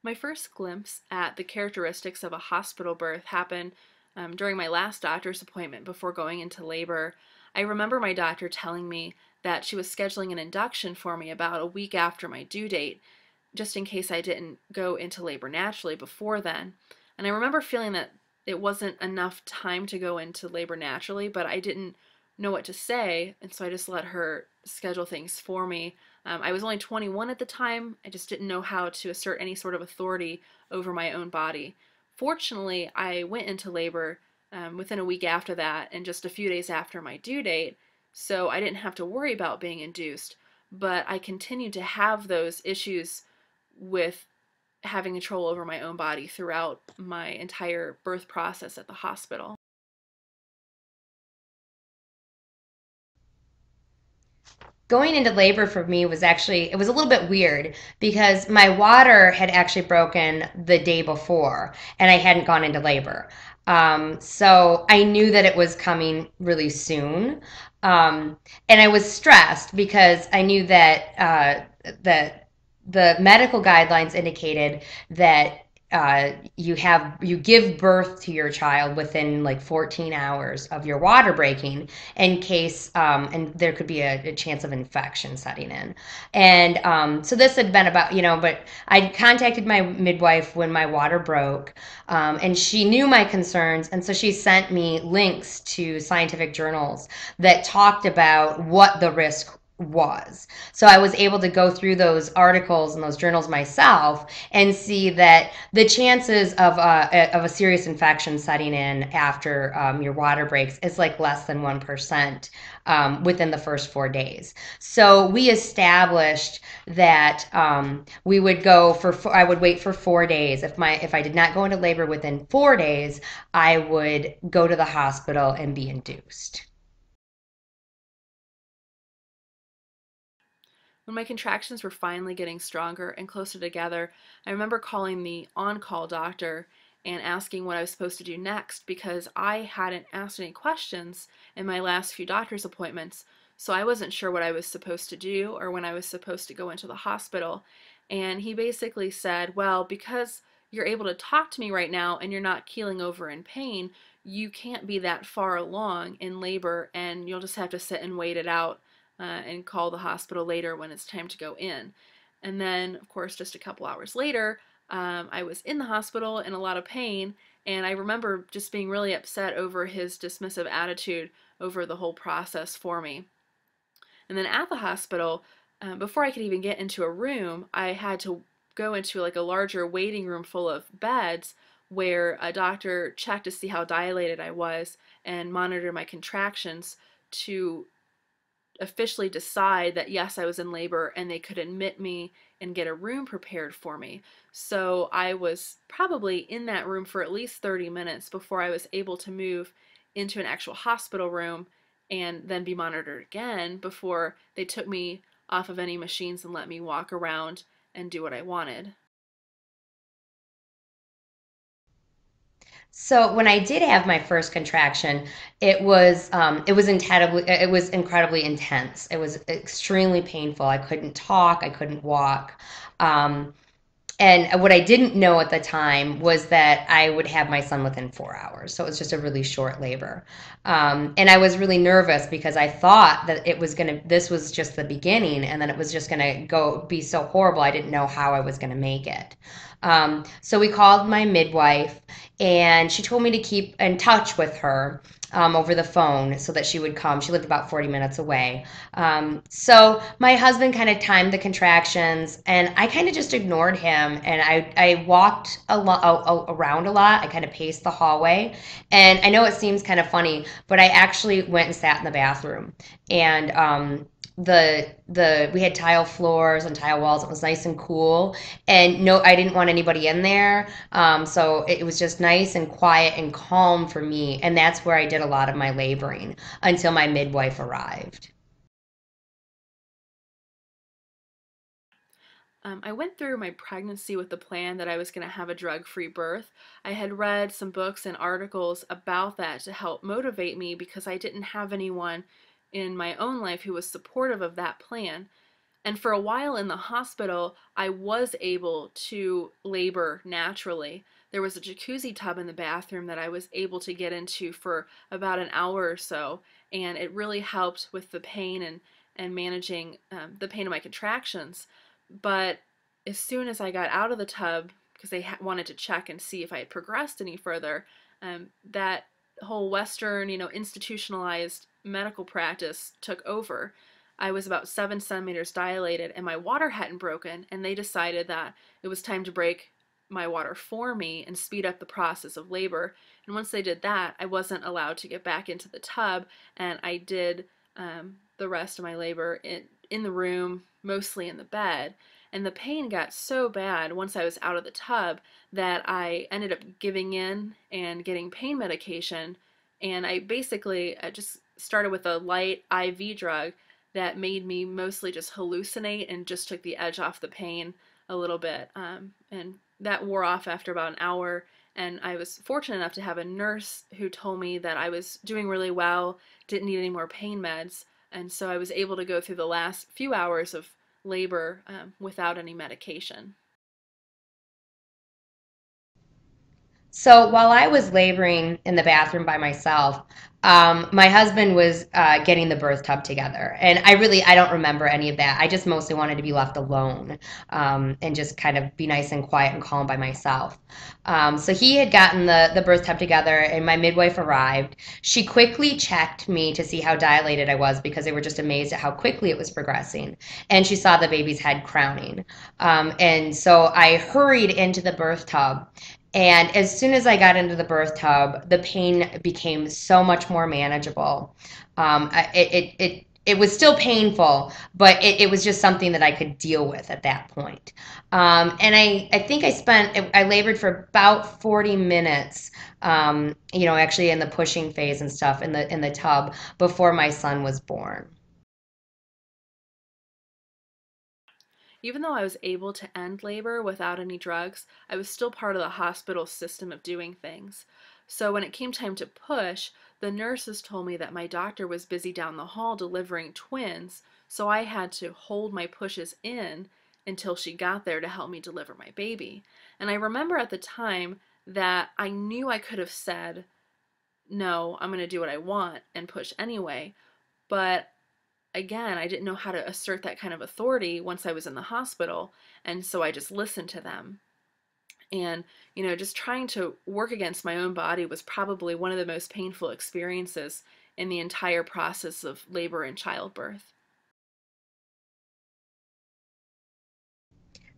My first glimpse at the characteristics of a hospital birth happened during my last doctor's appointment before going into labor. I remember my doctor telling me that she was scheduling an induction for me about a week after my due date, just in case I didn't go into labor naturally before then. And I remember feeling that it wasn't enough time to go into labor naturally, but I didn't know what to say, and so I just let her schedule things for me. I was only 21 at the time. I just didn't know how to assert any sort of authority over my own body. Fortunately, I went into labor within a week after that and just a few days after my due date, so I didn't have to worry about being induced, but I continued to have those issues with having control over my own body throughout my entire birth process at the hospital. Going into labor for me was actually, it was a little bit weird because my water had actually broken the day before and I hadn't gone into labor. So I knew that it was coming really soon. And I was stressed because I knew that the medical guidelines indicated that you give birth to your child within like 14 hours of your water breaking in case and there could be a chance of infection setting in. And so this had been about, but I contacted my midwife when my water broke, and she knew my concerns, and so she sent me links to scientific journals that talked about what the risk was. So I was able to go through those articles and those journals myself and see that the chances of a serious infection setting in after your water breaks is like less than 1% within the first 4 days. So we established that we would go for I would wait for 4 days. If I did not go into labor within 4 days, I would go to the hospital and be induced. When my contractions were finally getting stronger and closer together, I remember calling the on-call doctor and asking what I was supposed to do next because I hadn't asked any questions in my last few doctor's appointments, so I wasn't sure what I was supposed to do or when I was supposed to go into the hospital. And he basically said, well, because you're able to talk to me right now and you're not keeling over in pain, you can't be that far along in labor and you'll just have to sit and wait it out and call the hospital later when it's time to go in. And then, of course, just a couple hours later, I was in the hospital in a lot of pain, and I remember just being really upset over his dismissive attitude over the whole process for me. And then at the hospital, before I could even get into a room, I had to go into like a larger waiting room full of beds where a doctor checked to see how dilated I was and monitored my contractions to officially decide that yes, I was in labor and they could admit me and get a room prepared for me. So I was probably in that room for at least 30 minutes before I was able to move into an actual hospital room and then be monitored again before they took me off of any machines and let me walk around and do what I wanted. So when I did have my first contraction, it was incredibly intense. It was extremely painful. I couldn't talk, I couldn't walk. Um, and what I didn't know at the time was that I would have my son within 4 hours. So it was just a really short labor. And I was really nervous because I thought that this was just the beginning and then it was just going to be so horrible. I didn't know how I was going to make it. So we called my midwife and she told me to keep in touch with her over the phone so that she would come. She lived about 40 minutes away. So my husband kind of timed the contractions and I kind of just ignored him and I walked around a lot. I kind of paced the hallway. And I know it seems kind of funny, but I actually went and sat in the bathroom. And the we had tile floors and tile walls. It was nice and cool. And no, I didn't want anybody in there. So it was just nice and quiet and calm for me. And that's where I did a lot of my laboring until my midwife arrived. I went through my pregnancy with the plan that I was going to have a drug-free birth. I had read some books and articles about that to help motivate me because I didn't have anyone in my own life who was supportive of that plan. And for a while in the hospital, I was able to labor naturally. There was a jacuzzi tub in the bathroom that I was able to get into for about an hour or so, and it really helped with the pain and managing the pain of my contractions. But as soon as I got out of the tub, because they wanted to check and see if I had progressed any further, that whole Western, institutionalized medical practice took over. I was about 7 centimeters dilated and my water hadn't broken, and they decided that it was time to break my water for me and speed up the process of labor. And once they did that, I wasn't allowed to get back into the tub, and I did the rest of my labor in the room, mostly in the bed. And the pain got so bad once I was out of the tub that I ended up giving in and getting pain medication. And I basically just started with a light IV drug that made me mostly just hallucinate and just took the edge off the pain a little bit. And that wore off after about an hour. And I was fortunate enough to have a nurse who told me that I was doing really well, didn't need any more pain meds. And so I was able to go through the last few hours of labor without any medication. So while I was laboring in the bathroom by myself, my husband was getting the birth tub together, and I don't remember any of that. I just mostly wanted to be left alone and just kind of be nice and quiet and calm by myself. So he had gotten the birth tub together, and my midwife arrived. She quickly checked me to see how dilated I was because they were just amazed at how quickly it was progressing, and she saw the baby's head crowning. And so I hurried into the birth tub, and as soon as I got into the birth tub, the pain became so much more manageable. It was still painful, but it was just something that I could deal with at that point. And I think I labored for about 40 minutes, actually in the pushing phase and stuff in the tub before my son was born. Even though I was able to end labor without any drugs, I was still part of the hospital system of doing things. So when it came time to push, the nurses told me that my doctor was busy down the hall delivering twins, so I had to hold my pushes in until she got there to help me deliver my baby. And I remember at the time that I knew I could have said, no, I'm going to do what I want and push anyway, but again, I didn't know how to assert that kind of authority once I was in the hospital, and so I just listened to them. And, just trying to work against my own body was probably one of the most painful experiences in the entire process of labor and childbirth.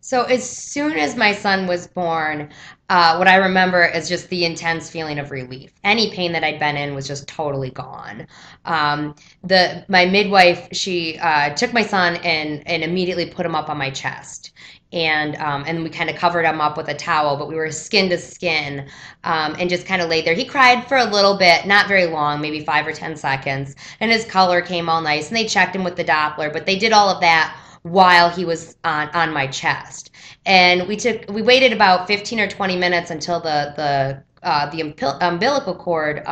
So as soon as my son was born, what I remember is just the intense feeling of relief. Any pain that I'd been in was just totally gone. The My midwife, she took my son and immediately put him up on my chest. And we kind of covered him up with a towel, but we were skin to skin, and just kind of laid there. He cried for a little bit, not very long, maybe 5 or 10 seconds, and his color came all nice. And they checked him with the Doppler, but they did all of that while he was on my chest. And we waited about 15 or 20 minutes until the umbilical cord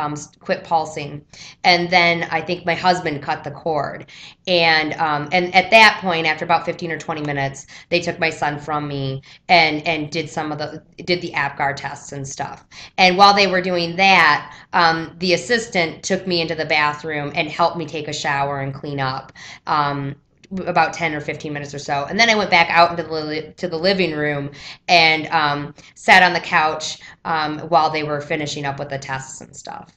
quit pulsing, and then I think my husband cut the cord. And at that point, after about 15 or 20 minutes, they took my son from me and did the Apgar tests and stuff. And while they were doing that, the assistant took me into the bathroom and helped me take a shower and clean up. About 10 or 15 minutes or so. And then I went back out into the living room and sat on the couch while they were finishing up with the tests and stuff.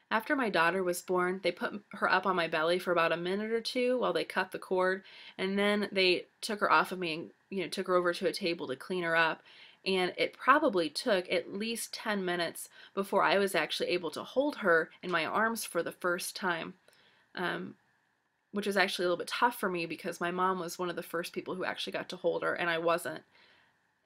After my daughter was born, they put her up on my belly for about a minute or two while they cut the cord, and then they took her off of me and took her over to a table to clean her up. And it probably took at least 10 minutes before I was actually able to hold her in my arms for the first time, um, which was actually a little bit tough for me because my mom was one of the first people who actually got to hold her, and I wasn't.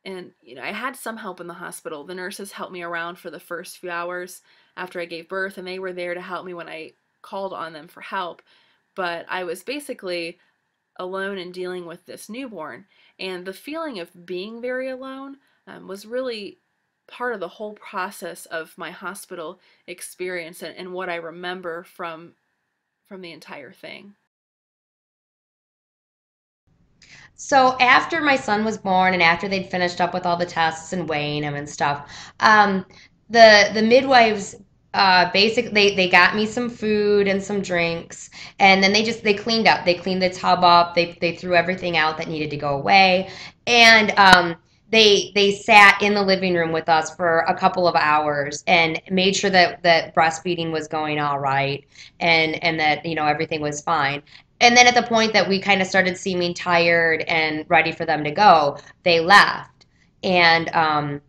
And, I had some help in the hospital. The nurses helped me around for the first few hours after I gave birth, and they were there to help me when I called on them for help. But I was basically alone in dealing with this newborn. And the feeling of being very alone was really part of the whole process of my hospital experience and what I remember from from the entire thing? So after my son was born and after they'd finished up with all the tests and weighing him and stuff, the midwives basically they got me some food and some drinks, and then they cleaned up. They cleaned the tub up. They threw everything out that needed to go away, and they sat in the living room with us for a couple of hours and made sure that breastfeeding was going all right, and that everything was fine. And then at the point that we kind of started seeming tired and ready for them to go, they left. And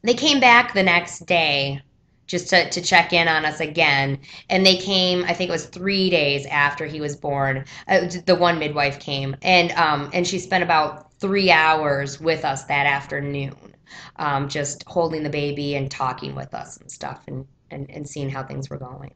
they came back the next day just to check in on us again. And they came, I think it was 3 days after he was born. The one midwife came, and she spent about 3 hours with us that afternoon, just holding the baby and talking with us and stuff, and seeing how things were going.